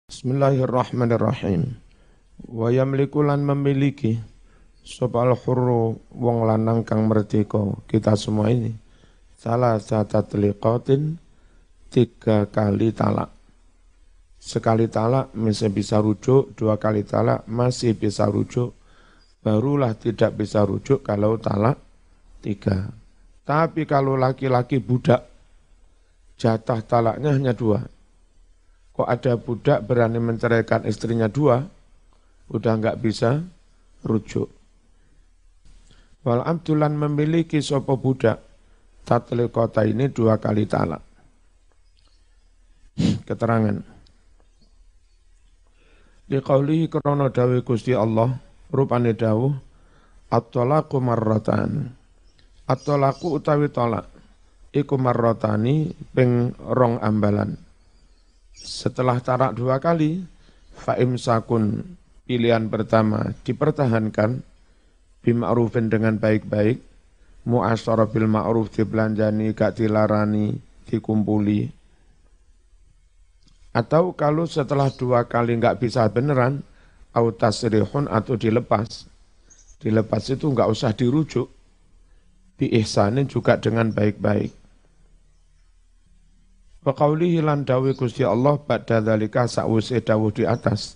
Bismillahirrahmanirrahim. Wa yamliku lan memiliki sopal hurru wong lanang kang merdeka kita semua ini. Salah satu teliqatin 3 kali talak. Sekali talak masih bisa rujuk, 2 kali talak masih bisa rujuk. Barulah tidak bisa rujuk kalau talak 3. Tapi kalau laki-laki budak, jatah talaknya hanya 2. Kok ada budak berani menceraikan istrinya 2, udah enggak bisa rujuk. Wal abdulan memiliki sopo budak, tatli kota ini 2 kali talak. Keterangan. Liqaulihi krono dawe Gusti Allah, rupane dawuh, at-talaqu marratan. At-talaqu utawi talak, iku marratani ping 2 ambalan. Setelah talak 2 kali, fa'imsakun pilihan pertama dipertahankan, bima'rufin dengan baik-baik, mu'asyara bil ma'ruf dibelanjani, gak dilarani, dikumpuli. Atau kalau setelah 2 kali enggak bisa beneran, au tasrihun atau dilepas. Dilepas itu enggak usah dirujuk, biihsanin juga dengan baik-baik. Wa qawlihi lan dawi Gusti Allah ba'da dzalika sa'wuse dawuh di atas.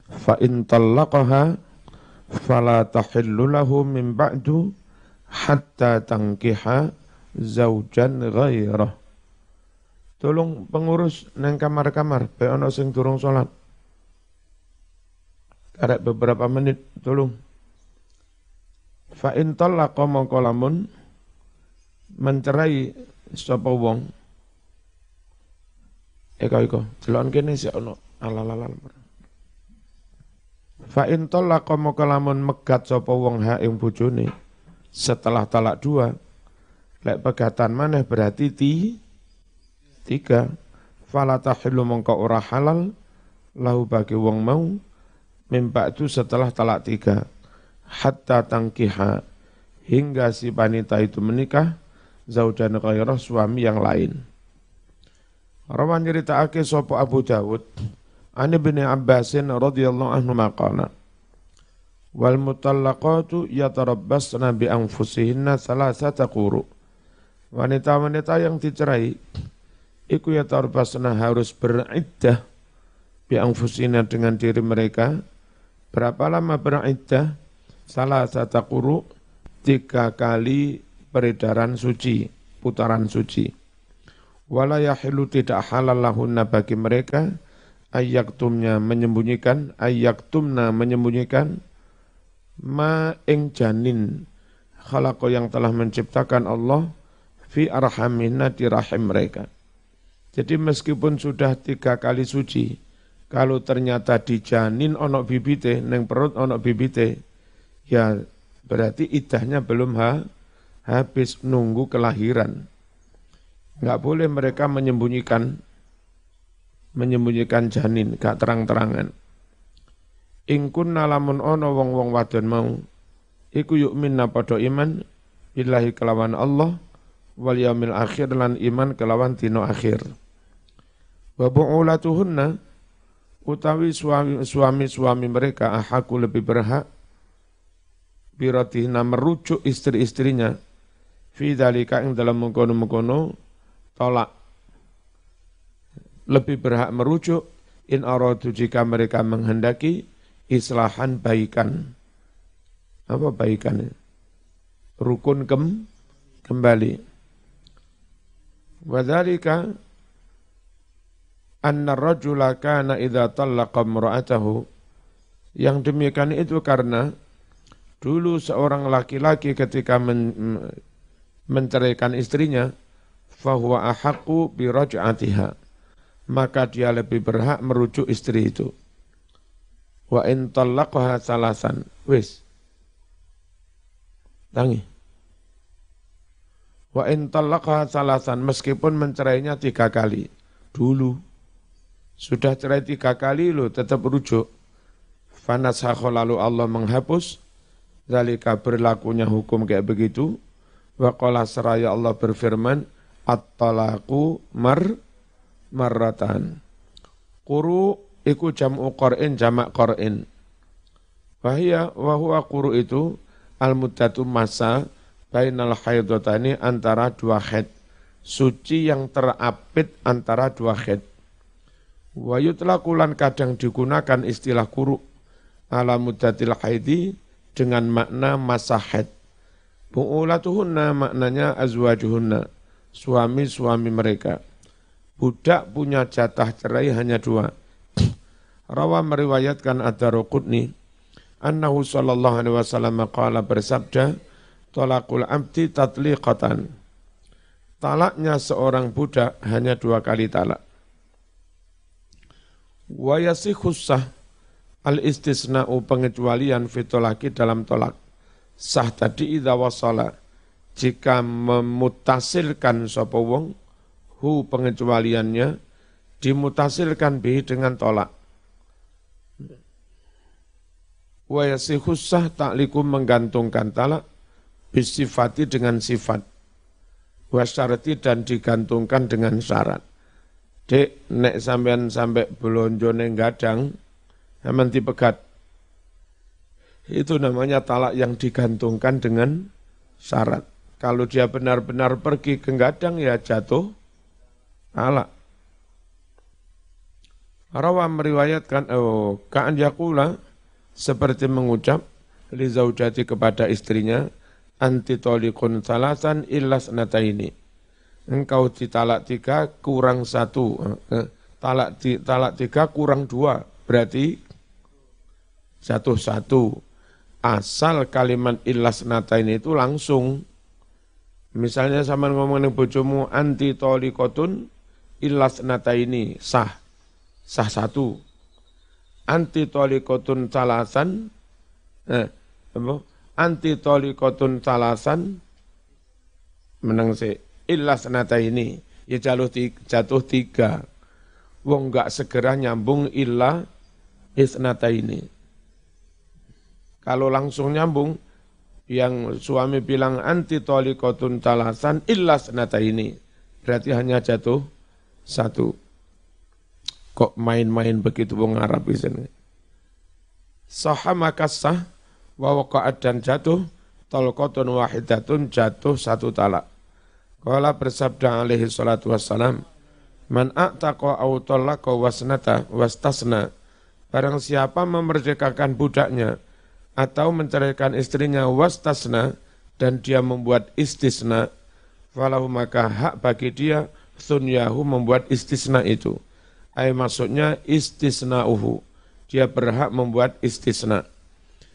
Fa in talaqaha fala tahillu lahu min ba'du hatta tankiha zaujan ghairah. Tolong pengurus nang kamar-kamar, bae ana sing durung salat. Karek beberapa menit, tolong. Fa in talaqa mongko lamun mencerai sapa wong. Eko delon kene sik ono alalalal. Fa in talaqa mongko lamun megat sapa wong ha ing bojone setelah talak 2, lek pegatan maneh berarti 3. Fala tahillu mongko ora halal lahu bagi wong mau mimba'du setelah talak 3 hatta tangkiha hingga si wanita itu menikah zaujan ghairah suami yang lain. Rawan nyeritakake sapa Abu Dawud an Ibnu Abbasin radhiyallahu anhu maqala wal mutallaqatu yatarabbasna bi anfusihinna salasata quru. Wanita-wanita yang dicerai iku yatarabbasna harus beriddah bi anfusihinna dengan diri mereka. Berapa lama beriddah? Salasata quru, 3 kali peredaran suci, putaran suci. Wala yahilu tidak halal lahunna bagi mereka ayyaktumna menyembunyikan ma ing janin khalaqa yang telah menciptakan Allah fi arhaminna di rahim mereka. Jadi meskipun sudah 3 kali suci, kalau ternyata di janin ono bibite, neng perut ono bibite, ya berarti iddahnya belum habis, nunggu kelahiran. Enggak boleh mereka menyembunyikan janin, gak terang-terangan. In kunna lamun ono wong-wong wadon mau, iku yu'minna padha iman, billahi kelawan Allah, wal yaumil akhir lan iman kelawan dina akhir. Wa bu'ulatuhunna, utawi suami-suami mereka ahaku lebih berhak, biratihna merujuk istri-istrinya, fi dzalika ing dalam mengkono-mengkono, tolak lebih berhak merujuk in aradu jika mereka menghendaki islahan baikan. Apa baikan? Rukun kembali. Wa dzalika anna ar-rajula kana idza talaqa imra'atahu. Yang demikian itu karena dulu seorang laki-laki ketika menceraikan istrinya, fahuwa ahaqqu bi raj'atiha, maka dia lebih berhak merujuk istri itu. Wa in talaqaha salasan, wis tangi. Wa in talaqaha salasan, meskipun mencerainya 3 kali dulu, sudah cerai 3 kali lo tetap rujuk. Fanasakha, lalu Allah menghapus zalika berlakunya hukum kayak begitu. Wa qala seraya Allah berfirman, at-talaqu marratan. Quru iku jam'u qur'in jamak qur'in. Wa huwa quru itu al-muddatu masa bainal haidotani antara dua haid. Suci yang terapit antara dua haid. Wa yutlaqu lan kadang digunakan istilah quru ala muddatil haidi dengan makna masa haid. Bu'ulatuhunna maknanya azwajuhunna, suami-suami mereka. Budak punya jatah cerai hanya dua. Rawa meriwayatkan Ad-Daruqutni annahu sallallahu alaihi wasallam qala bersabda talaqul abdi tatliqatan. Talaknya seorang budak hanya 2 kali talak. Wa yasikhus sah al-istisna'u pengecualian fi tolaki dalam tolak. Sah tadi idza wasala jika memutasilkan sapa wong hu pengecualiannya dimutasilkan bihi dengan tolak. Wa yasikhus sah ta'likum menggantungkan talak bisifati dengan sifat. Wa syarati dan digantungkan dengan syarat. Dek, nek sampean sampai belonjo ning gadang, sampean dipegat. Itu namanya talak yang digantungkan dengan syarat. Kalau dia benar-benar pergi ke gadang ya jatuh talak. Rawa meriwayatkan ka'an yaqula seperti mengucap li zaujati kepada istrinya anti tolikun salasan illas nataini. Engkau ditalak 3 kurang 1. Talak 3 kurang 2 berarti jatuh 1. Asal kalimat illas nataini itu langsung. Misalnya sama ngomongin bojomu anti tolikotun illas nataini sah 1. Anti tolikotun salasan anti tolikotun salasan menang si illas nata ini ya jatuh 3. Wong enggak segera nyambung illa isnata ini. Kalau langsung nyambung yang suami bilang anti tolikotun salasan illas nata ini berarti hanya jatuh 1. Kok main-main begitu wong Arab di sini. Sahha maka sah wa waqa'at dan jatuh talqatun wahidatun jatuh 1 talak. Qala bersabda alaihi salatu wassalam man a'taqa aw talaqa wasnata wastasna barang siapa memerdekakan budaknya atau menceraikan istrinya wastasna dan dia membuat istisna falahu maka hak bagi dia sunyahu membuat istisna itu. Maksudnya istisna'uhu. Dia berhak membuat istisna.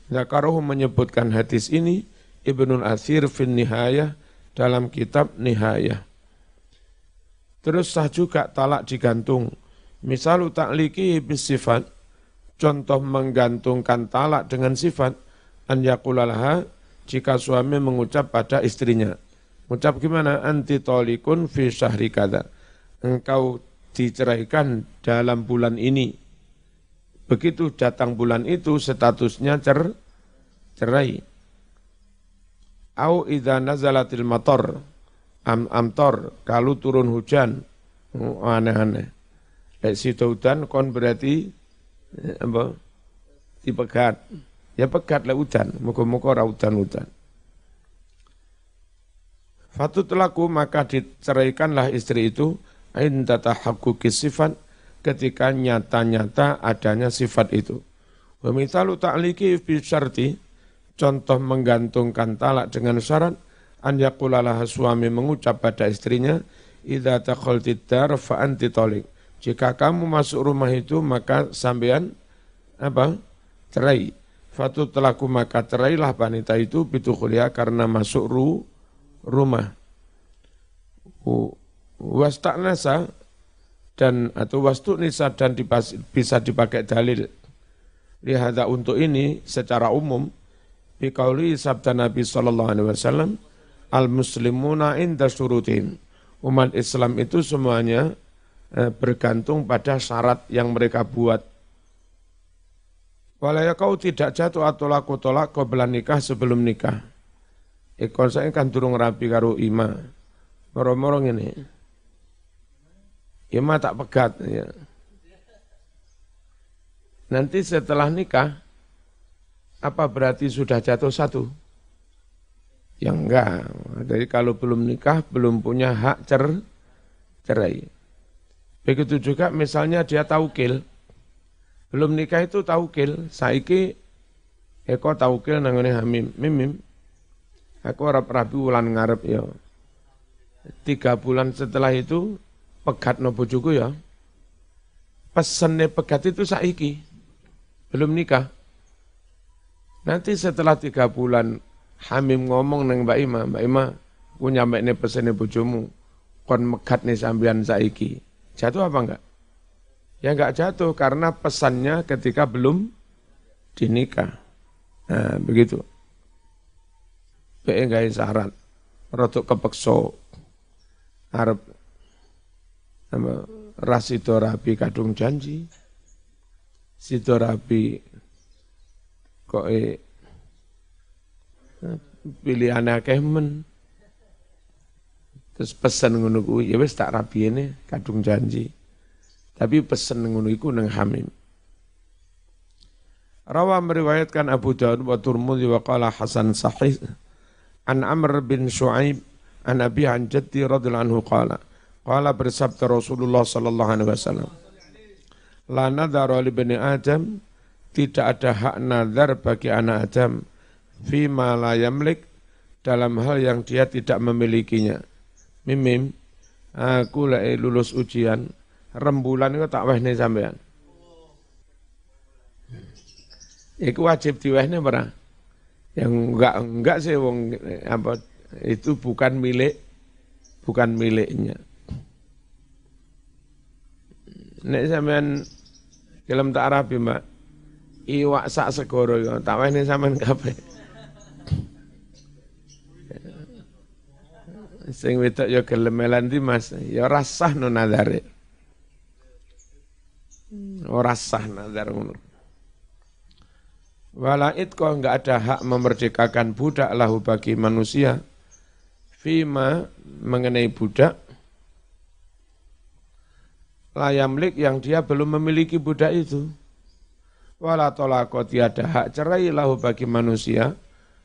Zakaruhu menyebutkan hadis ini Ibnul Athir fin Nihayah dalam kitab Nihayah. Terus sah juga talak digantung. Misalu ta'liki bisifat. Contoh menggantungkan talak dengan sifat. An yakulalaha jika suami mengucap pada istrinya. Mengucap gimana? Anti tolikun fi syahri kada. Engkau diceraikan dalam bulan ini. Begitu datang bulan itu statusnya cerai. Au idza nazalatil matar amtor kalau turun hujan aneh-aneh. Lek situ hujan kon berarti apa? Dipegat. Ya pegat lek hujan, muga-muga ora hujan-hujan. Fatut laku maka diceraikanlah istri itu inda tahaqquqi sifat ketika nyata-nyata adanya sifat itu. Wa mithalu ta'liqi fi syarti contoh menggantungkan talak dengan syarat an yaqulalah suami mengucap pada istrinya idza taqaltid dar fa anti taliq. Jika kamu masuk rumah itu maka sampean cerai. Fatut laku maka cerailah wanita itu bitukhliha karena masuk rumah. Wasta'nasa dan atau wastu nisa dan bisa dipakai dalil lihada untuk ini secara umum biqauli sabda Nabi sallallahu alaihi wasallam al muslimuna inda syurutin. Umat Islam itu semuanya bergantung pada syarat yang mereka buat. Walaya kau tidak jatuh atau laku tolak qabla nikah sebelum nikah. Ikon saya kan durung rapi karo ima. Moro-moro ngene. Ima tak pegat ya. Nanti setelah nikah, apa berarti sudah jatuh satu? Ya enggak. Jadi kalau belum nikah, belum punya hak cerai. Begitu juga misalnya dia taukil. Belum nikah itu taukil. Saiki eko taukil nangone hamim. Mimim. Aku arep rabi wulan ngarep ya. 3 bulan setelah itu pegat no bojoku ya. Pesene pegat itu saiki. Belum nikah. Nanti setelah 3 bulan Hamim ngomong nang Mbak Ima, aku nyampe nih pesene bojomu, kon megat nih sambian saiki. Jatuh apa enggak? Ya enggak jatuh karena pesannya ketika belum dinikah. Nah, begitu. Be gawe syarat, rodok kepeksa. Arep rasido rabi kadung janji. Sido rabi kok pilihan akeh men. Terus pesen ngono kuwi ya wis tak rabiene kadung janji. Tapi pesen ngono iku nang Hamim. Rawa meriwayatkan Abu Daud wa Tirmidzi wa qala Hasan sahih an Amr bin Shu'aib an Abi an Jaddi radhiyallahu anhu qala bersabda Rasulullah sallallahu alaihi wasallam la nadhara li bani Adam, tidak ada hak nazar bagi anak Adam fima la yamlik, dalam hal yang dia tidak memilikinya. Mimim, aku lulus ujian, rembulan itu tak wehne sampean. Iku wajib diwehne ora? Yang enggak sih wong apa itu bukan miliknya. Nek sampean gelem tak rabi, Mbak. Iwak sak segoro yo tak wehne sampean kabeh. Sing wedok ya gelem melanti Mas, ya rasah no nazare. Ora sah nazar ngono. Walait kok enggak ada hak memerdekakan budak lahu bagi manusia. Fima mengenai budak layamlik yang dia belum memiliki budak itu. Wala tolako tiada hak cerai lahu bagi manusia.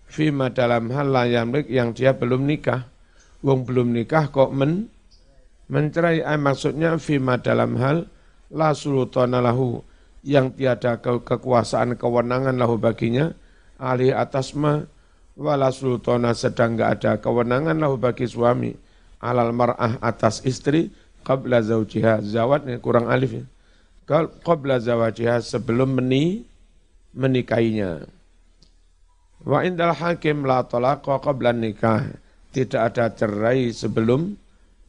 Fima dalam hal layamlik yang dia belum nikah. Wong belum nikah kok mencerai, maksudnya fima dalam hal la sultana lahu yang tiada kekuasaan kewenangan lahu baginya alih atas ma wala sultana sedang enggak ada kewenangan lahu bagi suami alal mar'ah atas istri qabla zaujiha, zawatnya kurang alif ya, qabla zawajiha sebelum menikahinya. Wa indal hakim la talaqa qabla nikah, tidak ada cerai sebelum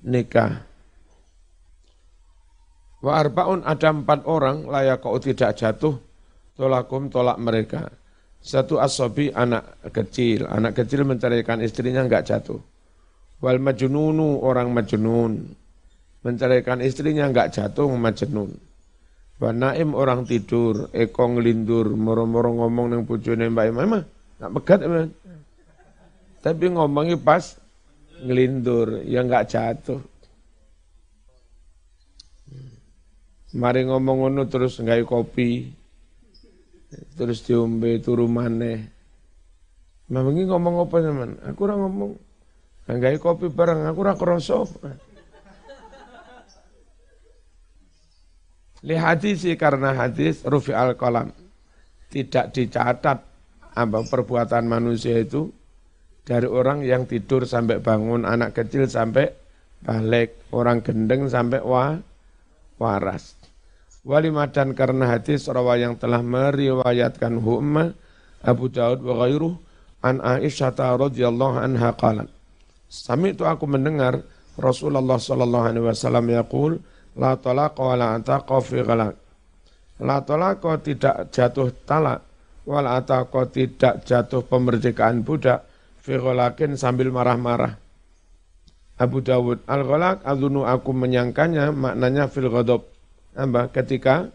nikah. Wa arbaun, ada 4 orang layak kau tidak jatuh tolakum tolak mereka. Satu asobi, anak kecil menceraikan istrinya enggak jatuh. Wal majnunu, orang majnun menceraikan istrinya enggak jatuh majnun. Wa naim, orang tidur, eko ngelindur moro-moro ngomong nang bojone Mbak Imam, enggak pegat men. Tapi ngomongnya pas ngelindur, ya enggak jatuh. Mari ngomong ngono terus nggawe kopi, terus diombe turu maneh. Mamang ngomong apa teman? Aku ora ngomong. Nggawe kopi bareng, aku ora krasa. Li hadis, karena hadis rufi al qalam, tidak dicatat apa perbuatan manusia itu dari orang yang tidur sampai bangun, anak kecil sampai balik, orang gendeng sampai waras. Walimadan, karena hadis rawa yang telah meriwayatkan Umma Abu Daud wa ghairuh an Aisyah radhiyallahu anha qalat, sami'tu, aku mendengar Rasulullah sallallahu alaihi wasallam yaqul la talaqa wa la ataqa fi ghalaq. La talaqa, tidak jatuh talak, wa la ataqa, tidak jatuh pemerdekaan budak, fi ghalaqin, sambil marah-marah. Abu Dawud, al-ghalaq adzunu, aku menyangkanya maknanya fil ghadab, ketika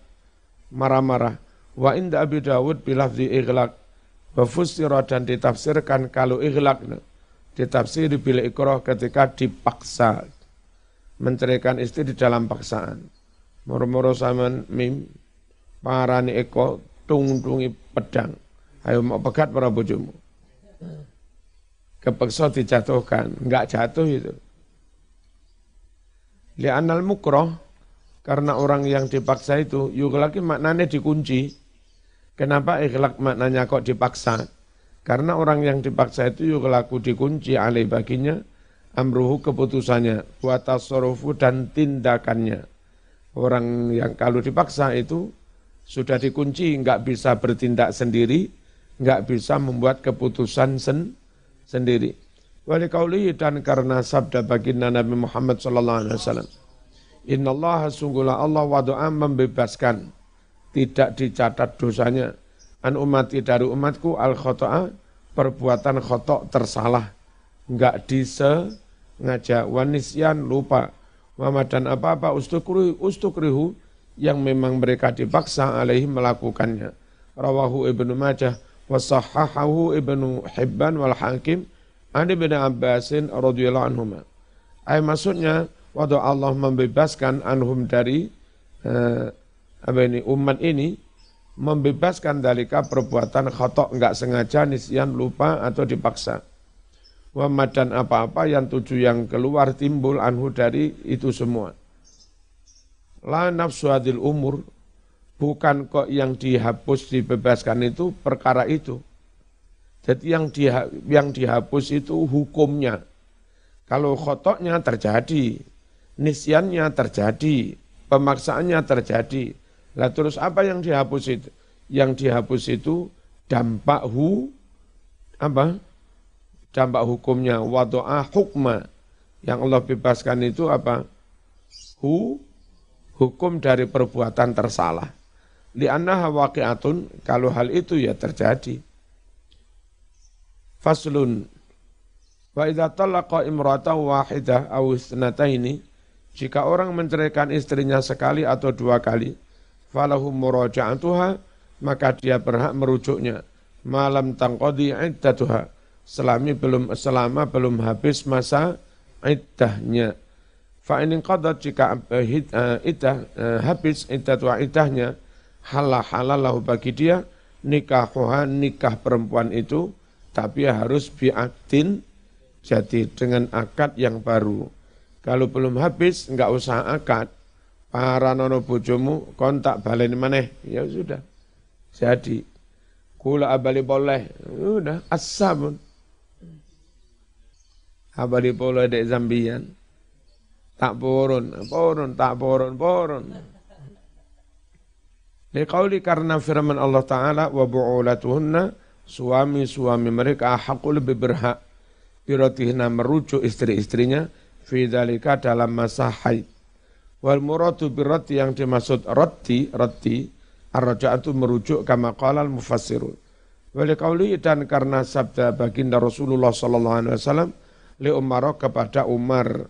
marah-marah. Wa inda Abi Dawud bilafzi ighlaq wa fusira, dan ditafsirkan kalau ighlaq ditafsir bil ikrah, ketika dipaksa, menceraikan istri di dalam paksaan. Moro-moro sampean parani eko tungtungi pedang. Ayo mau pegat para bojomu. Kepeksa dijatuhkan, enggak jatuh itu. Li'anal mukroh, karena orang yang dipaksa itu, yughlaqi maknanya dikunci. Kenapa ikhlaq maknanya kok dipaksa? Karena orang yang dipaksa itu yughlaqu dikunci alai baginya, amruhu keputusannya, wa tasarrufu dan tindakannya. Orang yang kalau dipaksa itu sudah dikunci, enggak bisa bertindak sendiri, enggak bisa membuat keputusan sendiri. Wali kauli dan karena sabda baginda Nabi Muhammad sallallahu alaihi wasallam. Innallaha sungguhlah Allah wadu'a membebaskan, tidak dicatat dosanya. An umati dari umatku al khoto'a, perbuatan khotok tersalah, enggak disengaja, wanisyan lupa, dan apa-apa ustukrihu yang memang mereka dipaksa alaihi melakukannya. Rawahu Ibnu Majah wasahahahu Ibnu Hibban wal Hakim an Ibnu Abbasin radhiyallahu anhuma. Maksudnya waktu Allah membebaskan anhum dari umat ini, membebaskan dalika perbuatan khotok enggak sengaja, nisyan lupa atau dipaksa. Wa dan apa-apa yang tujuh yang keluar timbul anhu dari itu semua. La nafsu adil umur, bukan kok yang dihapus dibebaskan itu perkara itu. Jadi yang dihapus itu hukumnya. Kalau khotoknya terjadi, nisyannya terjadi, pemaksaannya terjadi. Lah terus apa yang dihapus itu? Yang dihapus itu dampak dampak hukumnya, wadu'a hukma. Yang Allah bebaskan itu apa? Hukum dari perbuatan tersalah. Li'annaha waqi'atun, kalau hal itu ya terjadi. Faslun. Wa idza talaqa imra'atan wahidah aw isnataini, jika orang menceraikan istrinya sekali atau dua kali, falahu muraja'atuha, maka dia berhak merujuknya. Malam tangqadi iddatuha, selama belum habis masa iddahnya. Fa in qadat, jika habis iddahnya, halalahu bagi dia nikahuha, nikah perempuan itu, tapi harus bi'akdin, jadi dengan akad yang baru. Kalau belum habis enggak usah akad. Para nono bojomu kontak baleni maneh, ya sudah. Jadi kula abali boleh, udah asabun. Abali boleh dek Zambian. Tak porun. Liqauli, karena firman Allah Ta'ala, wa bu'ulatuhunna, suami-suami mereka haqqul lebih berhak, birotihna merujuk istri-istrinya, fi dzalika dalam masa haid. Wal muradu birati, yang dimaksud rati, ar-raja'atu merujuk kama qala al-mufassirun. Wa liqauli, dan karena sabda baginda Rasulullah sallallahu alaihi wasallam li Umar, kepada Umar,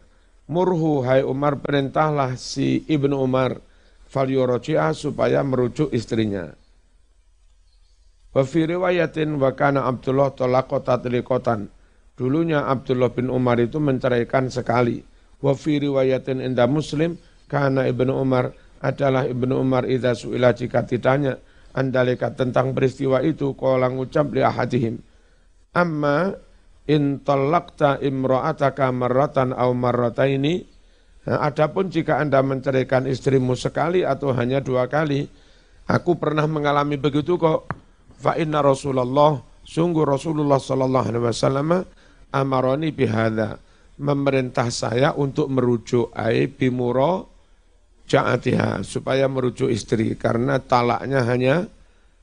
murhu, hai Umar, perintahlah si Ibnu Umar, falyuraji'ah, supaya merujuk istrinya. Wa fi riwayatin wa kana Abdullah talaqa tatliqatan, dulunya Abdullah bin Umar itu menceraikan sekali. Wa fi riwayatin inda Muslim, kana Ibnu Umar, adalah Ibnu Umar idza su'ila, jika ditanya andalika tentang peristiwa itu, qala ngucap li ahadihim, amma in talaqta imra'ataka marratan aw marrataini, adapun jika Anda menceraikan istrimu sekali atau hanya dua kali, aku pernah mengalami begitu kok. Fa inna Rasulullah, sungguh Rasulullah sallallahu alaihi wasallam, amaroni bihadza, memerintah saya untuk merujuk, ai bimuro ja'atiha, supaya merujuk istri, karena talaknya hanya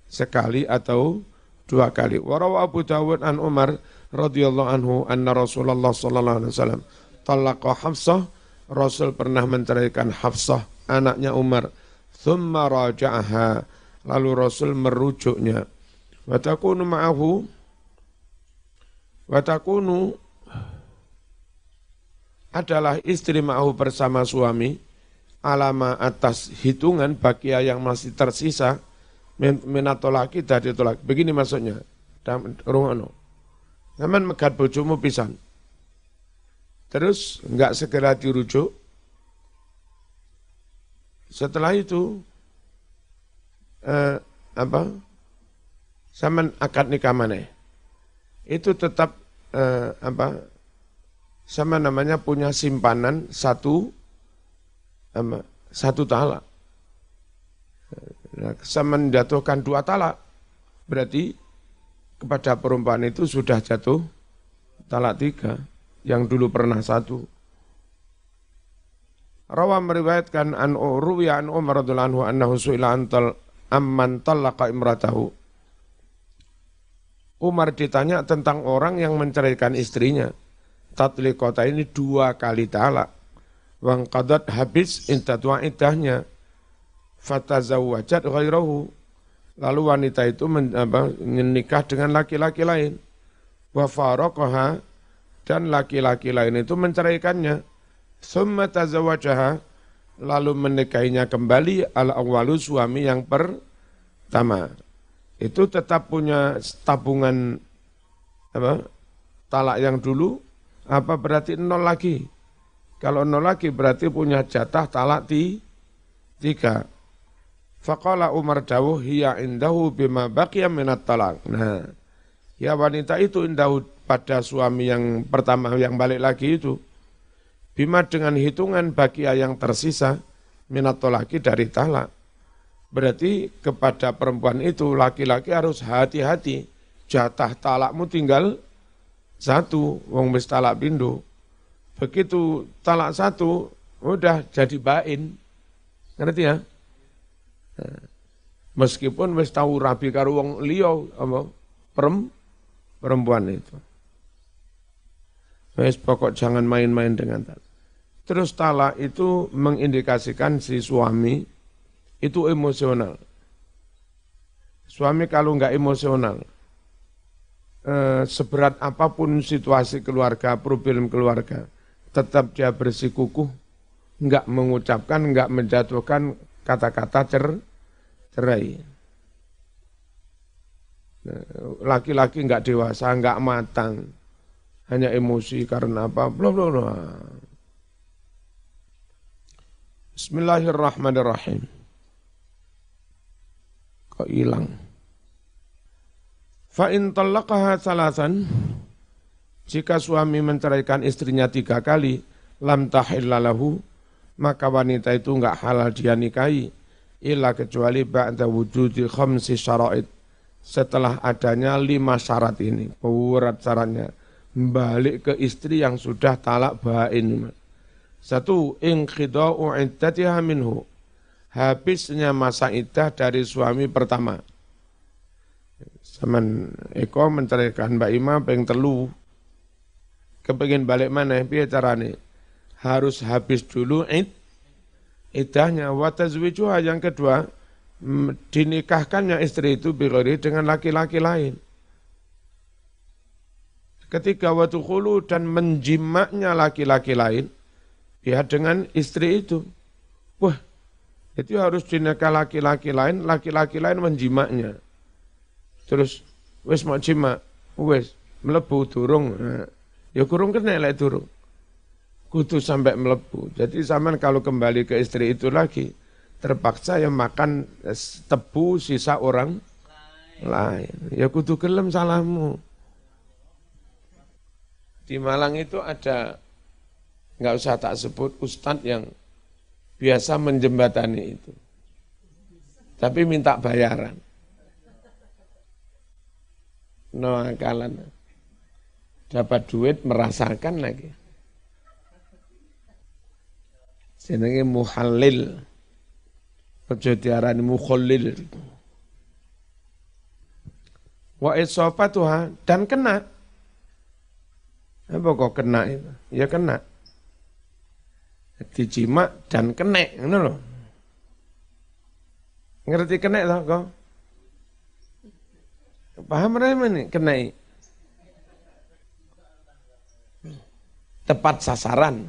sekali atau dua kali. Warawa Abu Dawud an Umar radhiyallahu anhu anna Rasulullah sallallahu alaihi wasallam talaqa Hafsah, Rasul pernah menceraikan Hafsah, anaknya Umar. Thumma raja'aha, lalu Rasul merujuknya. Wa takunu ma'ahu, wa takunu adalah istri ma'ahu bersama suami, alama atas hitungan bakia yang masih tersisa, minatolaki dari tolak. Begini maksudnya, rungono. Namun megat bojomu pisan, terus enggak segera dirujuk. Setelah itu apa? Sampean akad nikah maneh. Itu tetap apa? Sama namanya punya simpanan satu talak. Nah, sama menjatuhkan 2 talak, berarti kepada perempuan itu sudah jatuh talak 3, yang dulu pernah 1. Rawa meriwayatkan ruwiya an Umar radhiyallahu anhu annahu su'ila amman talaqa imratahu. Umar ditanya tentang orang yang menceraikan istrinya. Tatliqata ini 2 kali talak. Wang qadat habis iddahnya. Fatazawwajat ghairahu. Lalu wanita itu menikah dengan laki-laki lain. Wa faraqaha, dan laki-laki lain itu menceraikannya. Tsumma tazawwajaha, lalu menikahinya kembali al-awwalu, suami yang pertama. Itu tetap punya tabungan talak yang dulu, apa berarti 0 lagi. Kalau 0 lagi berarti punya jatah talak 3. Faqala Umar dawuh hiya indahu bima baqiya minat talak. Nah, ya wanita itu indahu pada suami yang pertama yang balik lagi itu. Bima dengan hitungan baqiya yang tersisa minat talaki dari talak. Berarti kepada perempuan itu laki-laki harus hati-hati. Jatah talakmu tinggal 1, wong wis talak pindho. Begitu talak 1 udah jadi bain. Ngerti ya? Meskipun wis tahu rabi karo wong liya apa perempuan itu. Wis pokok jangan main-main dengan talak. Terus talak itu mengindikasikan si suami itu emosional. Suami kalau enggak emosional, seberat apapun situasi keluarga, problem keluarga, tetap dia bersikukuh, enggak mengucapkan, enggak menjatuhkan kata-kata cerai. Laki-laki enggak dewasa, enggak matang, hanya emosi karena apa? Bla bla bla. Bismillahirrahmanirrahim. Kok hilang? Fa in talaqaha salasan, jika suami menceraikan istrinya 3 kali, lam tahilla lahu, maka wanita itu enggak halal dia nikahi, illa kecuali ba'da wujudi khamsi syara'id, setelah adanya 5 syarat ini, berat syaratnya, balik ke istri yang sudah talak bain. 1, inqida'u iddatiha minhu, habisnya masa iddah dari suami pertama. Saman Eko menceraikan Mbak Ima peng 3, kepengin balik mana piye carane? Harus habis dulu iddahnya. Wa tazwijuha, yang kedua, dinikahkannya istri itu bighairi, dengan laki-laki lain. Ketiga, wa tukhulu, dan menjimaknya laki-laki lain ya dengan istri itu. Wah, itu harus dinikah laki-laki lain menjimaknya. Terus wis mau jima, wis mlebu durung. Ya kurung kena lek durung. Kudu sampai mlebu. Jadi zaman kalau kembali ke istri itu lagi, terpaksa yang makan tebu sisa orang lain. Ya kudu gelem salahmu. Di Malang itu ada, enggak usah tak sebut, ustadz yang biasa menjembatani itu. Tapi minta bayaran. No akalan. Dapat duit merasakan lagi. Jenenge muhallil. Aja diarani mukhallil. Wa isafatuha, dan kena. Apa kok kena itu? Ya kena. Dijima dan kena, ngono lho. Ngerti kena toh kok? Paham rene nih kena. Tepat sasaran.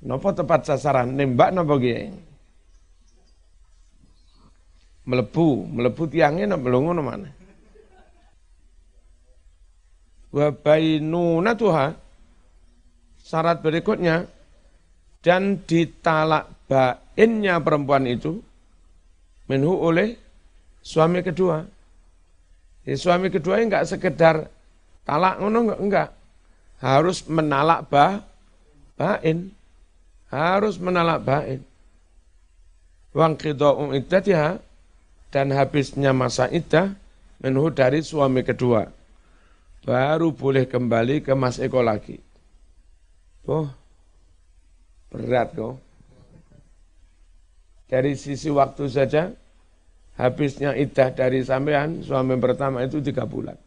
Napa tepat sasaran? Nembak napa piye? Melebu tiangnya napa lho ngono maneh. Wa bainunatuha, syarat berikutnya, dan ditalak bainnya perempuan itu minhu oleh suami kedua. Ya, suami kedua enggak sekedar talak ngono enggak. Harus menalak bain. Harus menalak bain. Wang qida'u iddatiha dan habisnya masa iddah minhu dari suami kedua. Baru boleh kembali ke Mas Eko lagi. Oh, berat kok. Dari sisi waktu saja, habisnya iddah dari sampean suami pertama itu 3 bulan.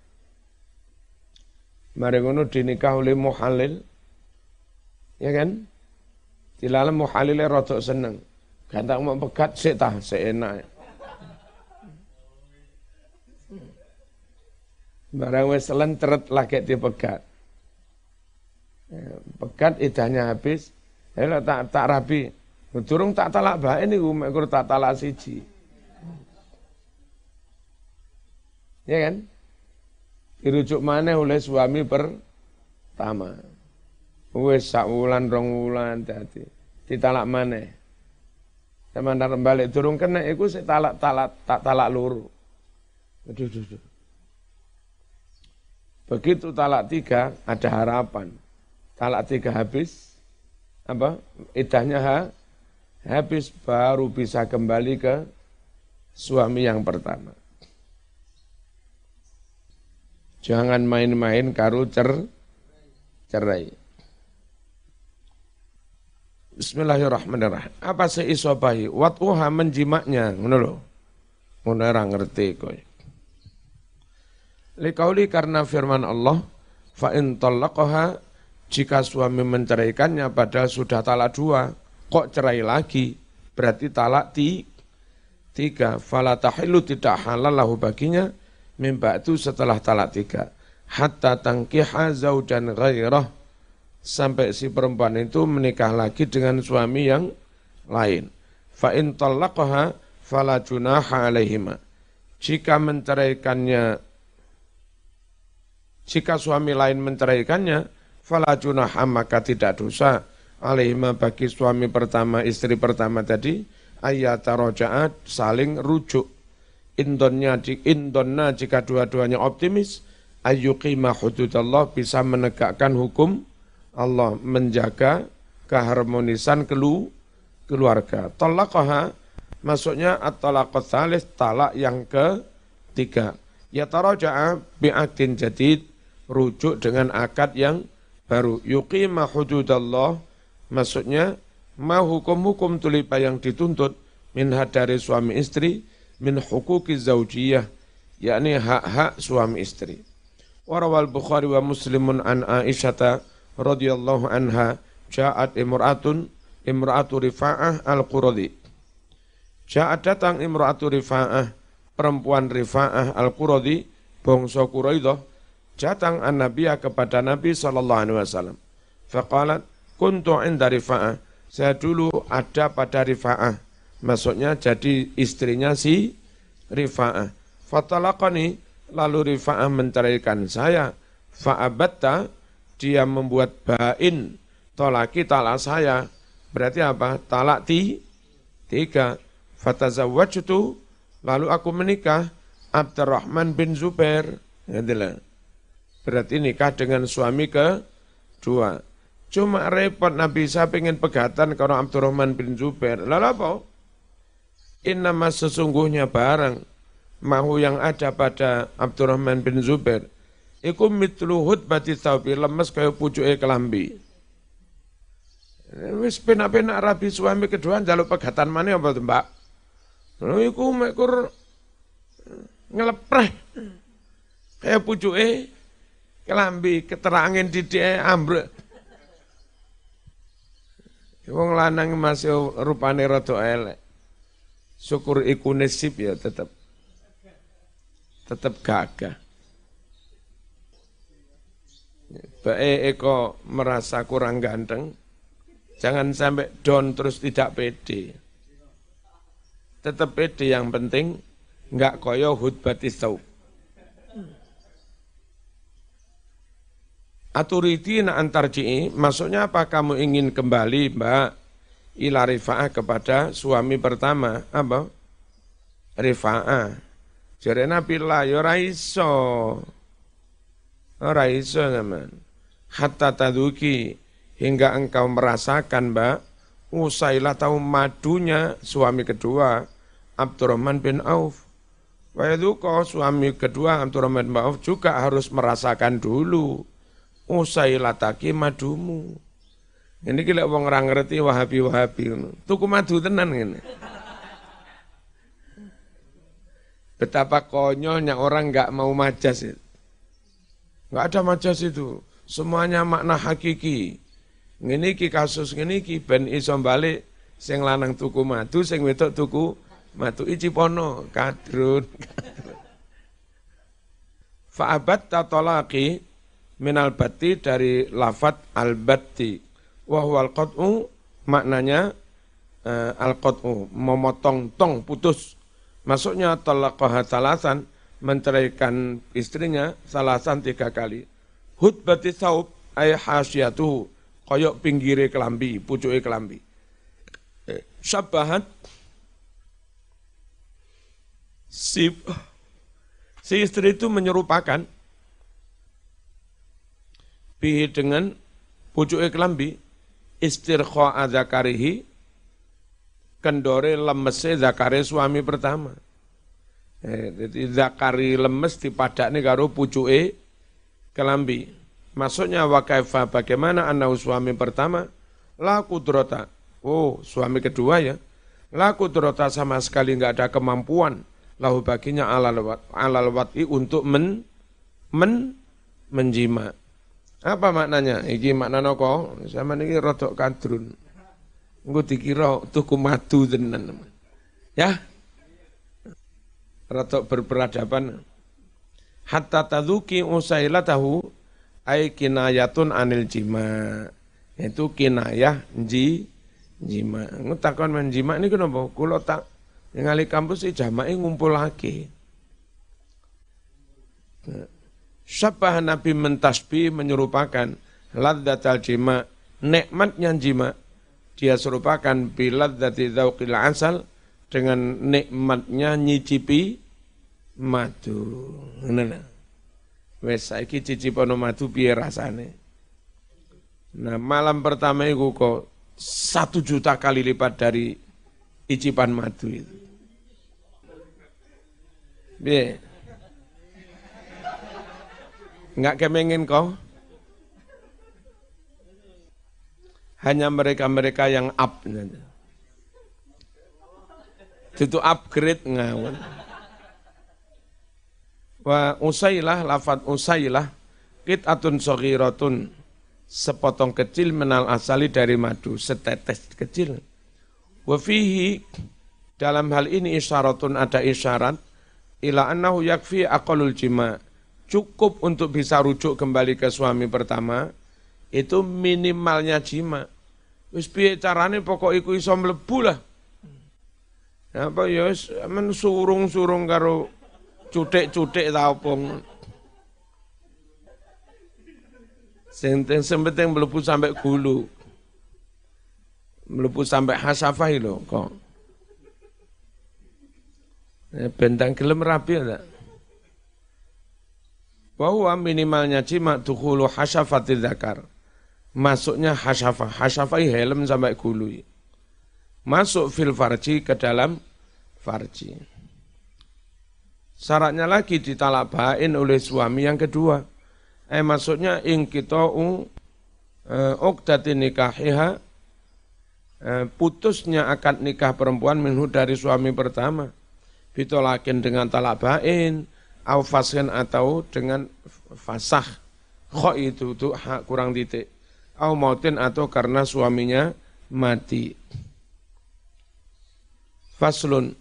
Mari ngono dinikah oleh muhalil, ya kan? Dilalem muhalilnya rodok seneng. Gantang mau pegat sik tah, seenak. Barang wis lentret lagi dipegat. Pegat idahnya habis, tak rabi. Durung tak talak bae niku mek tak talak siji. Ya kan? Dirujuk maneh oleh suami pertama. Wis sak wulan 2 wulan dadi ditalak maneh. Sampeyan balik durung kena iku sik talak loro. Aduh. Begitu talak 3 ada harapan. Talak 3 habis idahnya habis baru bisa kembali ke suami yang pertama. Jangan main-main karo cerai. Bismillahirrahmanirrahim. Apa seisobahi? Wat'uha menjimaknya. Ngono lho. Ngono ora ngerti kowe. Liqauli karena firman Allah, fa in talaqaha jika suami menceraikannya padahal sudah talak 2, kok cerai lagi? Berarti talak 3. Fala tahillu tidak halal lahu baginya min ba'du setelah talak 3. Hatta tangkiha zaujan ghairah sampai si perempuan itu menikah lagi dengan suami yang lain. Fa in talaqaha fala junaha alaihima. Jika suami lain menceraikannya, fala junaha maka tidak dosa alaihima bagi suami pertama, istri pertama tadi, ayata rojaat saling rujuk. Indonna jika dua-duanya optimis, ayyuqima hududallah bisa menegakkan hukum Allah, menjaga keharmonisan keluarga. Talaqaha maksudnya at-talaqat tsalits, talak yang ketiga. Ya taraja'a bi'aqdin jadid, rujuk dengan akad yang baru. Yuqima hududallah maksudnya hukum-hukum tulipa yang dituntut minha dari suami istri min huquqi zaujiyah, yakni hak-hak suami istri. Warawal Bukhari wa Muslimun an Aisyata radhiyallahu anha ja'at imra'atu Rifa'ah al-Quradi. Ja'at datang imra'atu Rifa'ah, perempuan Rifa'ah al-Quradi, bangsa Quraidah, datang an-Nabiya kepada Nabi SAW. Faqalat, kuntu inda Rifa'ah, saya dulu ada pada Rifa'ah, maksudnya jadi istrinya si Rifa'ah. Fatalaqani, lalu Rifa'ah menceraikan saya. Fa'abatta, dia membuat bain, tolaki talak saya. Berarti apa? Talak 3. Fatazawwajtu, lalu aku menikah Abdurrahman bin Zubair. Berarti nikah dengan suami kedua. Cuma repot Nabi saya pengen pegatan kalau Abdurrahman bin Zubair. Lalu apa? Innama sesungguhnya barang mahu yang ada pada Abdurrahman bin Zubair. Iku mitlu hudbati thawbi, lemes kaya pucuke kelambi. Wis penak-penak rabi suami kedua njaluk pegatan maneh apa tuh, Mbak? Iku mekur ngelepreh kaya pucuke kelambi, keterangin didike ambruk. Wong lanang masih rupane rada elek. Syukur iku nasib ya tetap gagah. Baik Eko merasa kurang ganteng, jangan sampai down terus tidak pede. Tetap pede, yang penting enggak koyo hudbatis saub. Aturidina antarji'i, maksudnya apa kamu ingin kembali Mbak ila Rifa'ah kepada suami pertama? Apa? Rifa'ah. Jare Nabi la ya ora iso. Ora iso zaman. Hatta taduki hingga engkau merasakan Mbak Usailah tahu madunya suami kedua Abdurrahman bin Auf. Wa yadhuqa suami kedua Abdurrahman bin Auf juga harus merasakan dulu Usailah taki madumu. Ini kira wong ora ngerti Wahabi ngono. Tuku madu tenan ngene. Betapa konyolnya orang enggak mau majas itu. Enggak ada majas itu. Semuanya makna hakiki. Ngene iki kasus ngene iki ben iso balik sing lanang tuku madu, sing wedok tuku madu icipono kadrun. Fa'abat tatolaki minal batti dari lafat al-batti. Wa huwal qat'u maknanya al-qat'u memotong tong putus. Maksudnya talaqaha salasan menceraikan istrinya salasan 3 kali. Hutbati saub ay hasyatuhu koyok pinggire kelambi, pucuke kelambi. Syabahat si istri itu menyerupakan bihi dengan pucuke kelambi istirkha zakarihi kendore lemese zakare suami pertama. Jadi zakari lemes dipadakne karo pucuke kelambi. Maksudnya wa kaifa bagaimana anau suami pertama la kudrata. Oh, suami kedua ya. La kudrata sama sekali enggak ada kemampuan lahu baginya alal wat'i untuk menjima. Apa maknanya? Iki maknanya kok sama niki rodok kadrun. Engko dikira tuku madu tenan. Ya. Rodok berperadaban. Hatta tadzuki usailatahu ai kinayatun anil jima. Itu kinayah jima. Ngutakon menjima ini kenapa? Kula tak ngali kampus jamake ngumpulake. Syabah Nabi mentasbih menyerupakan ladzatal jima, nikmatnya jima. Dia serupakan biladzati dzauqil asal dengan nikmatnya nyicipi madu. Ngono. Wes saiki cicipono madu piye rasane. Nah, malam pertama itu kok 1 juta kali lipat dari icipan madu itu. Piye? Enggak kemengen kau? Hanya mereka-mereka yang up. Itu upgrade ngawon. Wa usailah lafat usailah qit'atun saghiratun sepotong kecil menal asali dari madu setetes kecil. Wa fihi dalam hal ini isyaratun ada isyarat ila annahu yakfi aqallul jima cukup untuk bisa rujuk kembali ke suami pertama itu minimalnya jima. Wis piye carane pokok iku iso mlebu lah. Apa ya wis men surung-surung karo cutik-cutik ta opong. Sing penting mlebu sampai gulu. Mlebu sampai hasafah lho kok. Bentang gelem rapi enggak? Bahwa minimalnya jima dukhulu hasafati dzakar. Masuknya hasafah. Hasafah helm sampai gulu. Masuk fil farji ke dalam farji. Syaratnya lagi ditalak bain oleh suami yang kedua. Maksudnya ing kita'u uqdati nikahiha putusnya akad nikah perempuan minhu dari suami pertama. Bitolakin dengan talak bain, au fashin atau dengan fasah. Kho itu hak kurang titik. Au mautin atau karena suaminya mati. Faslun.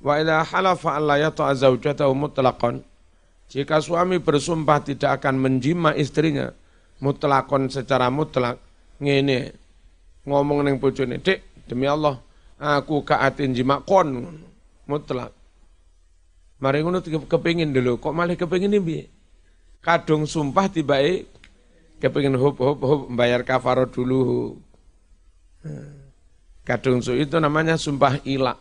Wa idza halafa alla yata'a zaujatahu mutlaqan jika suami bersumpah tidak akan menjima istrinya mutlaqan secara mutlak ngene ngomong ning bojone Dik demi Allah aku gak atin jima kon mutlak mari ngono kepengin dulu kok malah kepengin piye kadung sumpah tibake kepengin hop bayar kafarah dulu kadung itu namanya sumpah ilak.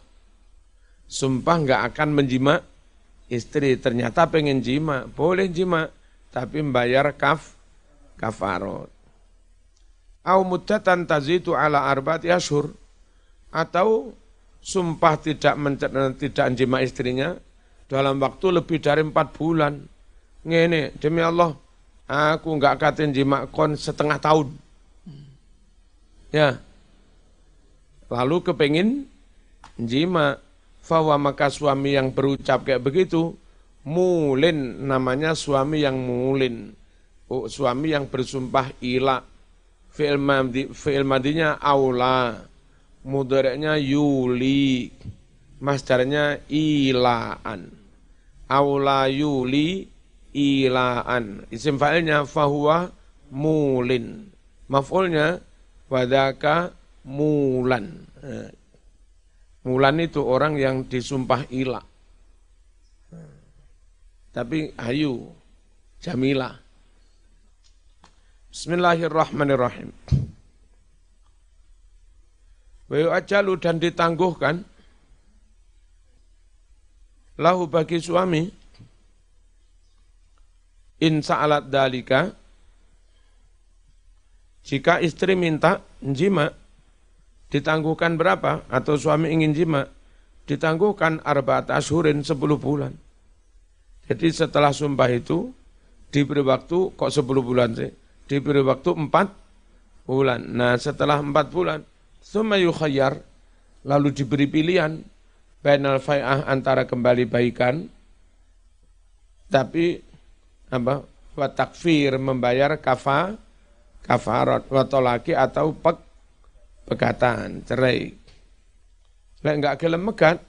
sumpah nggak akan menjima istri, ternyata pengen jima, boleh jima, tapi membayar kafarot. Au muddatan tazitu ala arba'ati asyhur, atau sumpah tidak jima istrinya dalam waktu lebih dari 4 bulan. Ngene, demi Allah, aku enggak katen jima kon setengah tahun. Ya. Lalu kepengin jima, fawa maka suami yang berucap kayak begitu, mulin, namanya suami yang mulin. Suami yang bersumpah ila. Fi'il madinya aula, mudhari'nya yuli, masdarnya ilaan. Aula yuli ilaan. Isim fa'ilnya fahuwa mulin. Maf'ulnya wadaka mulan. Mulan itu orang yang disumpah ila. Tapi ayu, jamilah. Bismillahirrahmanirrahim. Wa yu'ajjalu dan ditangguhkan lahu bagi suami in sa'alat dalika, jika istri minta jima, ditangguhkan berapa? Atau suami ingin jima, ditangguhkan arba'at asyhurin 10 bulan. Jadi setelah sumpah itu diberi waktu, kok 10 bulan sih? Diberi waktu 4 bulan. Nah setelah 4 bulan, summa yukhayyar, lalu diberi pilihan, bainal fai'ah, antara kembali baikan, tapi apa? Wa takfir, membayar kafarat, wa tolaki atau pegatan, cerai. Lek enggak gelem megat,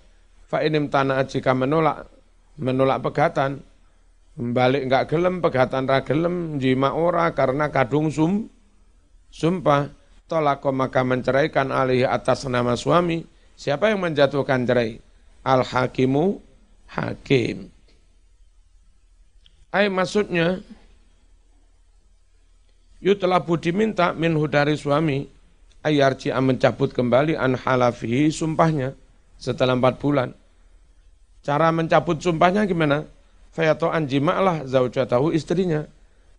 fa inim tanah, jika menolak pegatan, balik enggak gelem, pegatan ra gelem, jima ora karena kadung sumpah, tolako maka menceraikan alih atas nama suami. Siapa yang menjatuhkan cerai? Al-hakimu, hakim. Maksudnya, yutlabu diminta minhu dari suami, ayarji'a mencabut kembali an halafihi, sumpahnya setelah 4 bulan. Cara mencabut sumpahnya gimana? Fayato'an jima'lah zaujatahu, istrinya.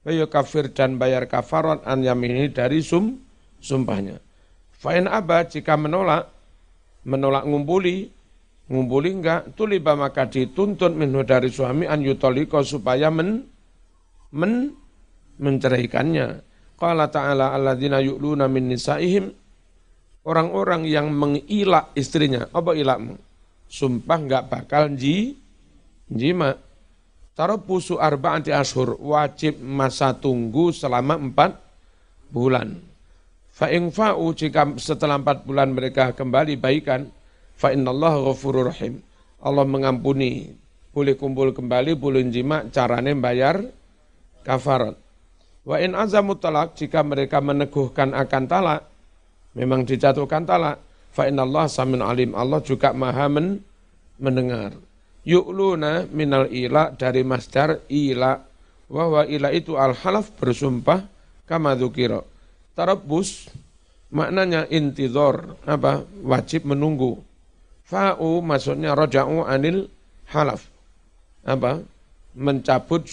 Wayo kafir, dan bayar kafarat an yamini, dari sumpahnya. Fa'in abad, jika menolak ngumpuli enggak, tuliba maka dituntut minhu dari suami an yutoliko, supaya menceraikannya. Qala ta'ala alladzina yu'luna min nisaihim, orang-orang yang mengilak istrinya. Apa ilakmu? Sumpah enggak bakal jima. Tarabbusu arba'ati asyhur, wajib masa tunggu selama 4 bulan. Fa in fa'u, jika setelah 4 bulan mereka kembali baikan, fa innallaha ghafurur rahim, Allah mengampuni. Boleh kumpul kembali, boleh jima, carane bayar kafarat. Wa in azamu talak, jika mereka meneguhkan akan talak, memang dijatuhkan talak, fa innallaha samin alim, Allah juga maha mendengar. Yu'luna minal ila, dari masdar ila, wa ila itu al-halaf, bersumpah, kama dzukira. Tarabbus maknanya intidhar, apa? Wajib menunggu. Fa'u maksudnya raja'u anil halaf, apa? Mencabut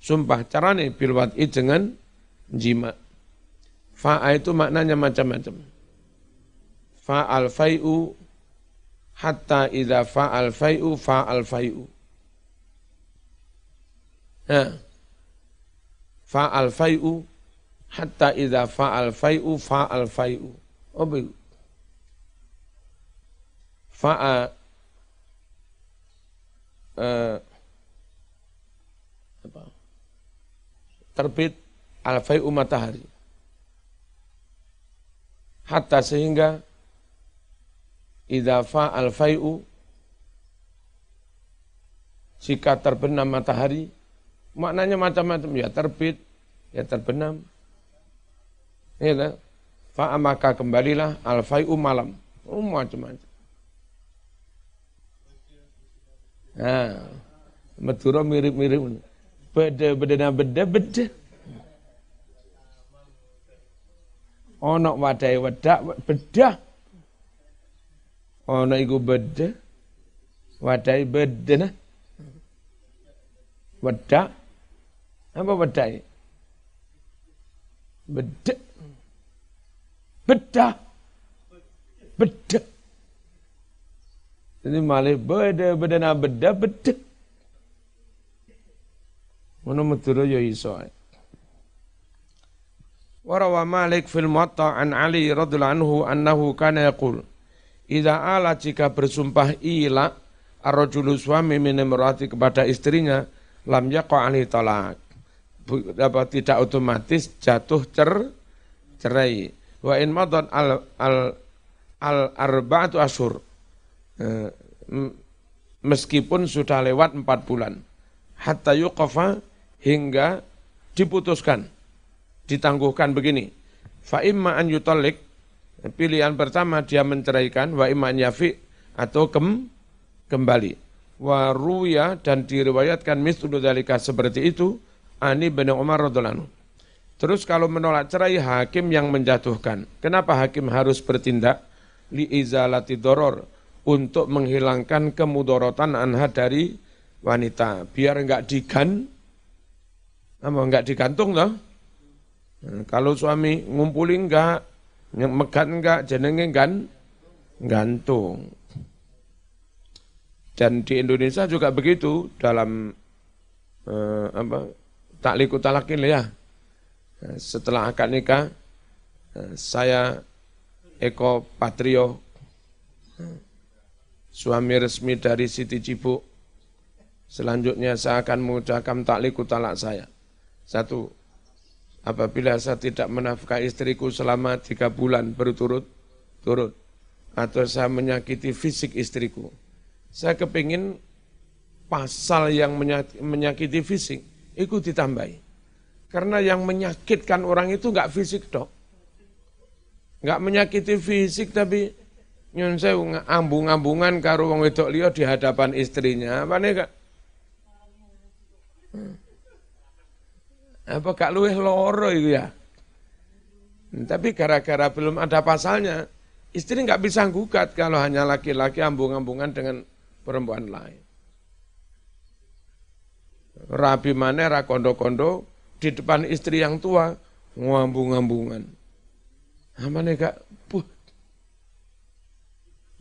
sumpah. Carane bil wad'i, dengan jima. Fa'a itu maknanya macam-macam. Fa'al fai'u, hatta idza fa'al fai'u fa'al fai'u. Fa'al fai'u, hatta idza fa'al fai'u fa'al fai'u. Apa itu? Fa'a terbit al-fai'u, matahari. Hatta, sehingga idza fa'al fai'u, jika terbenam matahari, maknanya macam-macam, ya terbit, ya terbenam. Ya, fa'a maka kembalilah al-fai'u, malam. Macam-macam. Nah, Madura mirip-mirip. Beda. Ono wadai wedak bedah. Ono iku beda. Wadai bedena. Wedak. Apa wadai? Bedek. Bedah. Bedah. Jadi malih bedena bedah bedek. Ngono medura ya iso. Warawa Malik fil Muwatta an Ali radhiyallahu anhu annahu kana yaqul idza ala jika bersumpah ila ar-rajulu suami min imraati kepada istrinya lam yaqa alaihi talaq tidak otomatis jatuh cerai wa in madan al arba'atu asyhur meskipun sudah lewat 4 bulan hatta yuqafa hingga diputuskan ditangguhkan begini. Fa imma an yutallik, pilihan pertama dia menceraikan, wa imma an yafi atau kembali. Wa ruya dan diriwayatkan mislu dzalika seperti itu ani bin Umar radhiyallahu anhu. Terus kalau menolak cerai hakim yang menjatuhkan. Kenapa hakim harus bertindak li izalati doror untuk menghilangkan kemudorotan anha dari wanita biar enggak digantung toh. Nah, kalau suami ngumpulin enggak, megat enggak, jenenge gantung. Dan di Indonesia juga begitu dalam takliku talakil ya. Setelah akad nikah, saya Eko Patrio, suami resmi dari Siti Cibuk. Selanjutnya saya akan mengucapkan takliku talak saya. 1. Apabila saya tidak menafkahi istriku selama 3 bulan berturut-turut, atau saya menyakiti fisik istriku, saya kepingin pasal yang menyakiti fisik, itu ditambahi. Karena yang menyakitkan orang itu enggak fisik dok. Enggak menyakiti fisik tapi nyun sewu ambung-ambungan karo wong wedok liya di hadapan istrinya, apa nih kak? Apa gak luwih loro itu ya? Tapi gara-gara belum ada pasalnya, istri nggak bisa gugat kalau hanya laki-laki ambung-ambungan dengan perempuan lain. Rabi maneh ra kondo-kondo di depan istri yang tua ngambung-ambungan. Apa nih kak?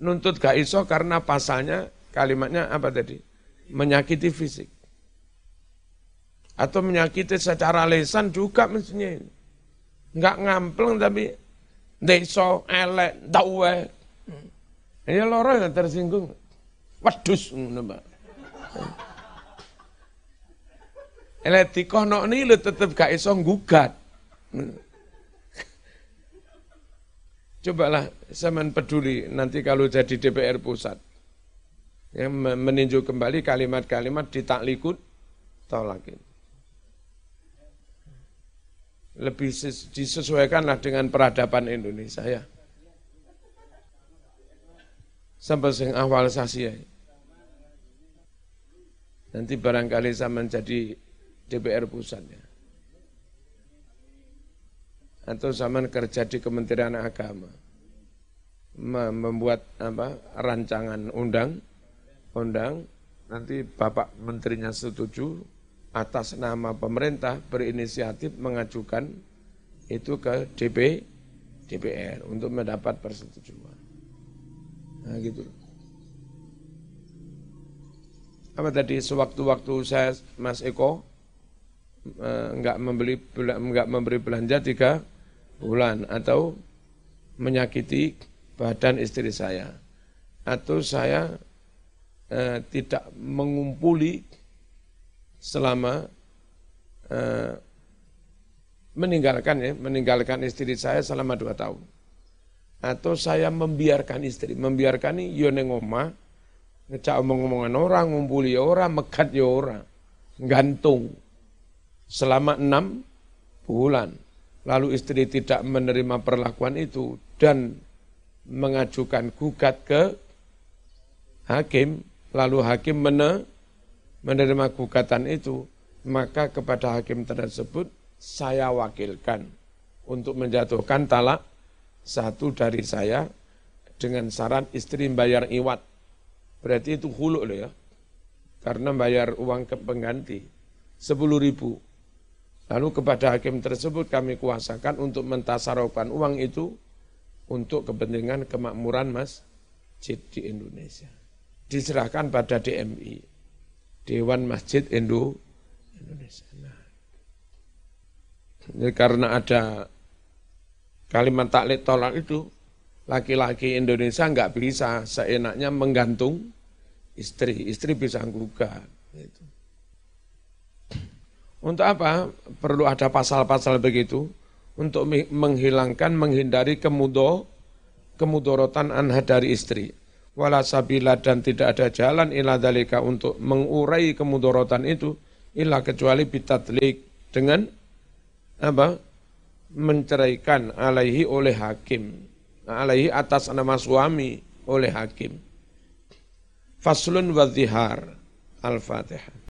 Nuntut gak iso karena pasalnya kalimatnya apa tadi? Menyakiti fisik. Atau menyakiti secara lisan juga mestinya. Enggak ngampleng tapi deso, elek, dawe. Ya loro yang tersinggung. Wedus. Elek dikono ini lu tetap gak iso gugat. Cobalah zaman peduli nanti kalau jadi DPR pusat. Yang meninjau kembali kalimat-kalimat ditaklikut tolakin. Lebih disesuaikanlah dengan peradaban Indonesia ya. Sampai sing awal sasi ya. Nanti barangkali saya menjadi DPR pusatnya. Atau zaman kerja di Kementerian Agama. Membuat rancangan undang, nanti Bapak Menterinya setuju, atas nama pemerintah berinisiatif mengajukan itu ke DPR untuk mendapat persetujuan. Nah gitu. Apa tadi sewaktu-waktu saya Mas Eko enggak memberi belanja 3 bulan atau menyakiti badan istri saya atau saya tidak mengumpuli selama meninggalkan istri saya selama 2 tahun. Atau saya membiarkan istri, membiarkan ini yo ning omah, ngejak omong-omongan orang, ngumpuli orang, megat ya orang, gantung selama 6 bulan. Lalu istri tidak menerima perlakuan itu dan mengajukan gugat ke hakim, lalu hakim menerima gugatan itu, maka kepada hakim tersebut saya wakilkan untuk menjatuhkan talak 1 dari saya dengan syarat istri bayar iwat Berarti itu khulu' loh ya. Karena bayar uang ke pengganti 10.000. Lalu kepada hakim tersebut kami kuasakan untuk mentasarufkan uang itu untuk kepentingan kemakmuran masjid di Indonesia. Diserahkan pada DMI, Dewan Masjid Indonesia. Nah, jadi karena ada kalimat taklid tolak itu, laki-laki Indonesia nggak bisa seenaknya menggantung istri bisa gugat. Gitu. Untuk apa? Perlu ada pasal-pasal begitu untuk menghindari kemudorotan anha dari istri. Wala sabila dan tidak ada jalan ila dalika untuk mengurai kemudorotan itu illa kecuali bitatlik dengan apa? Menceraikan alaihi oleh hakim. Alaihi atas nama suami oleh hakim. Faslun wa dhihar. Al-Fatihah.